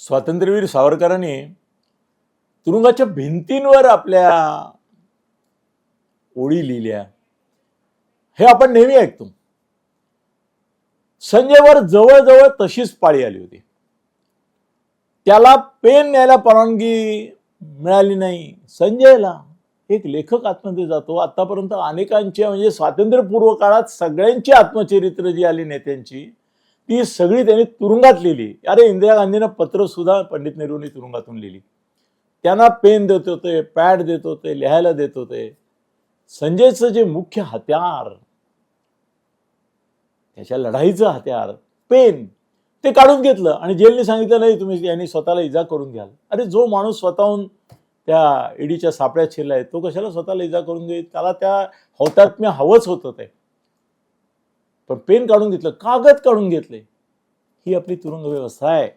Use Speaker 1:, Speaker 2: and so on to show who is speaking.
Speaker 1: स्वातंत्र्यवीर सावरकरांनी तुरुंगाच्या भिंतींवर आपल्या ओळी लिहिल्या हे आपण नेहमी ऐकतो. संजयवर जवळजवळ तशीच पाळी आली होती. त्याला पेन न्यायला परवानगी मिळाली नाही. संजयला एक लेखक आत्महत्येत जातो. आतापर्यंत अनेकांची म्हणजे स्वातंत्र्यपूर्व काळात सगळ्यांची आत्मचरित्र जी आली नेत्यांची ती सगळी त्यांनी तुरुंगात लिहिली. अरे इंदिरा गांधींना पत्र सुद्धा पंडित नेहरूंनी तुरुंगातून लिहिली. त्यांना पेन देत होते, पॅड देत होते, लिहायला देत होते. संजयचं जे मुख्य हत्यार, त्याच्या लढाईचं हत्यार पेन, ते काढून घेतलं आणि जेलने सांगितलं नाही तुम्ही यांनी स्वतःला इजा करून घ्याल. अरे जो माणूस स्वतःहून त्या ईडीच्या सापळ्यात शिरलाय तो कशाला स्वतःला इजा करून घेईल. त्याला त्या हौतात्म्य हवंच होतं ते. पण पेन काढून घेतलं, कागद काढून घेतले. ही आपली तुरुंग व्यवस्था आहे.